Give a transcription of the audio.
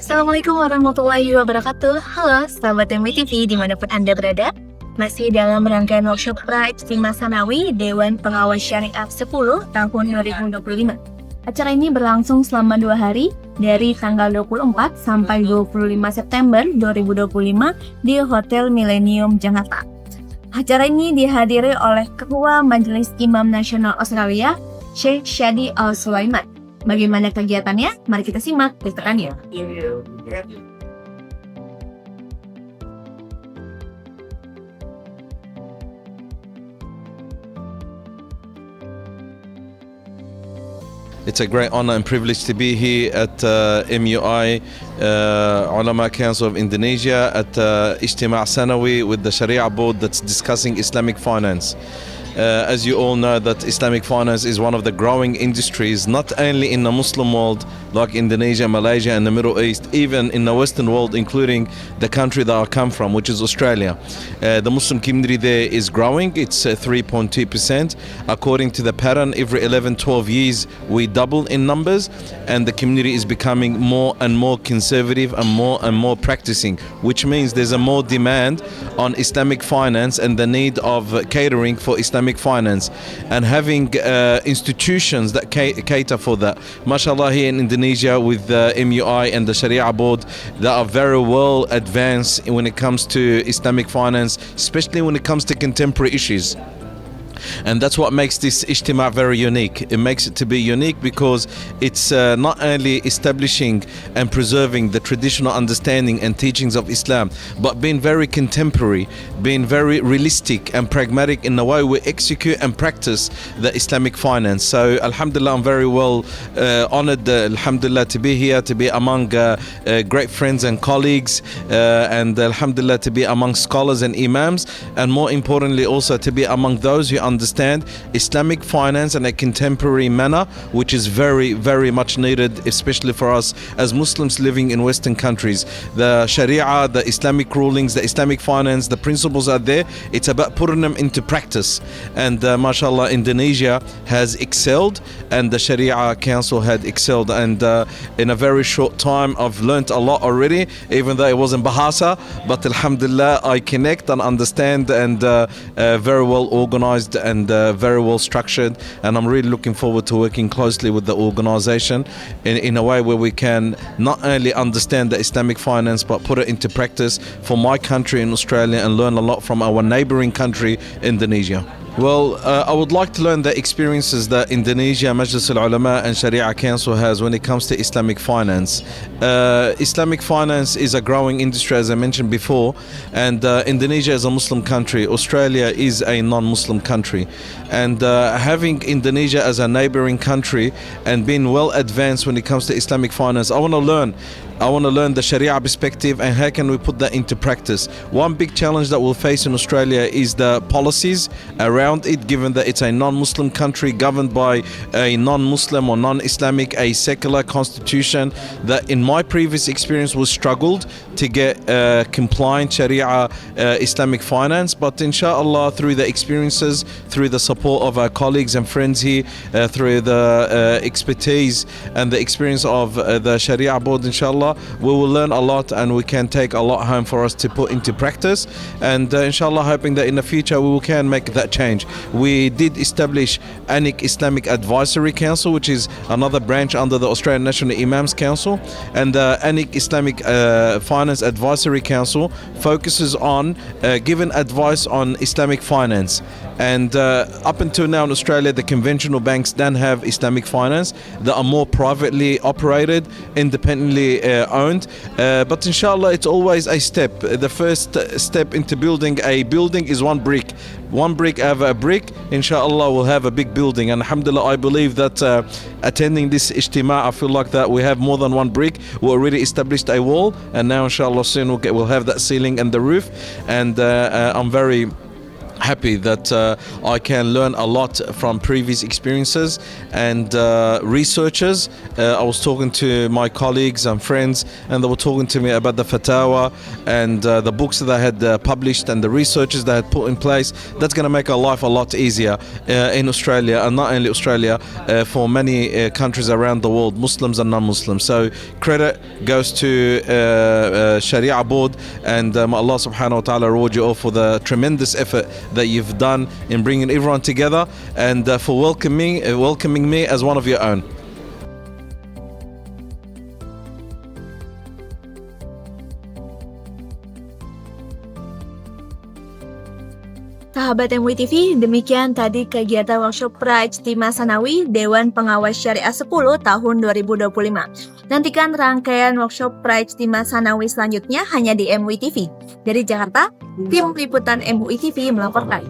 Assalamualaikum warahmatullahi wabarakatuh. Halo, sahabat MUI TV dimanapun Anda berada. Masih dalam rangkaian workshop Praijtima Sanawi Dewan Pengawas Syariah 10 tahun 2025. Acara ini berlangsung selama 2 hari dari tanggal 24 sampai 25 September 2025 di Hotel Millennium, Jakarta. Acara ini dihadiri oleh Ketua Majelis Imam Nasional Australia, Syekh Shadi Al-Sulaiman. Bagaimana kegiatannya? Mari kita simak liputannya. It's a great honor and privilege to be here at MUI Ulama Council of Indonesia at Ijtima' Sanawi with the Sharia board that's discussing Islamic finance. As you all know, that Islamic finance is one of the growing industries, not only in the Muslim world like Indonesia, Malaysia and the Middle East, even in the Western world, including the country that I come from, which is Australia. The Muslim community there is growing. It's 3.2%. According to the pattern, every 11-12 years we double in numbers, and the community is becoming more and more conservative and more practicing, which means there's a more demand on Islamic finance and the need of catering for Islamic finance and having institutions that cater for that. MashaAllah, here in Indonesia with the MUI and the Sharia board that are very well advanced when it comes to Islamic finance, especially when it comes to contemporary issues. And that's what makes this Ijtima' very unique. It makes it to be unique because it's not only establishing and preserving the traditional understanding and teachings of Islam, but being very contemporary, being very realistic and pragmatic in the way we execute and practice the Islamic finance. So Alhamdulillah, I'm very well honored, Alhamdulillah, to be here, to be among great friends and colleagues, and Alhamdulillah, to be among scholars and imams, and more importantly also to be among those who understand Islamic finance in a contemporary manner, which is very, very much needed, especially for us as Muslims living in Western countries. The Sharia, the Islamic rulings, the Islamic finance, the principles are there. It's about putting them into practice. And mashallah, Indonesia has excelled, and the Sharia Council had excelled. And in a very short time, I've learned a lot already, even though it wasn't Bahasa, but Alhamdulillah, I connect and understand, and very well organized and very well structured, and I'm really looking forward to working closely with the organization in a way where we can not only understand the Islamic finance but put it into practice for my country in Australia and learn a lot from our neighboring country, Indonesia. Well, I would like to learn the experiences that Indonesia, Majlis al-Ulama and Sharia Council has when it comes to Islamic finance. Islamic finance is a growing industry, as I mentioned before, and Indonesia is a Muslim country. Australia is a non-Muslim country. And having Indonesia as a neighboring country and being well advanced when it comes to Islamic finance, I want to learn the Sharia perspective and how can we put that into practice. One big challenge that we'll face in Australia is the policies around it, given that it's a non-Muslim country governed by a non-Muslim or non-Islamic, a secular constitution that in my previous experience was struggled to get compliant Sharia Islamic finance. But inshallah, through the experiences, through the support of our colleagues and friends here, through the expertise and the experience of the Sharia board, inshallah, we will learn a lot and we can take a lot home for us to put into practice, and inshallah hoping that in the future we can make that change. We did establish ANIC Islamic Advisory Council, which is another branch under the Australian National Imams Council, and the ANIC Islamic Finance Advisory Council focuses on giving advice on Islamic finance. And up until now in Australia, the conventional banks don't have Islamic finance. They are more privately operated, independently owned. But inshallah, it's always a step. The first step into building a building is one brick. One brick over a brick, inshallah, we'll have a big building. And alhamdulillah, I believe that attending this Ijtima', I feel like that we have more than one brick. We already established a wall, and now inshallah soon we'll have that ceiling and the roof. And I'm very happy that I can learn a lot from previous experiences and researchers. I was talking to my colleagues and friends, and they were talking to me about the fatawa and the books that I had published and the researches that I had put in place. That's going to make our life a lot easier in Australia, and not only Australia, for many countries around the world, Muslims and non-Muslims. So credit goes to Sharia board, and may Allah subhanahu wa ta'ala reward you all for the tremendous effort that you've done in bringing everyone together, and for welcoming me as one of your own. Sahabat MUI TV, demikian tadi kegiatan workshop Pra-Ijtima Sanawi Dewan Pengawas Syariah 10 tahun 2025. Nantikan rangkaian workshop Pra-Ijtima Sanawi selanjutnya hanya di MUI TV. Dari Jakarta, tim liputan MUI TV melaporkan.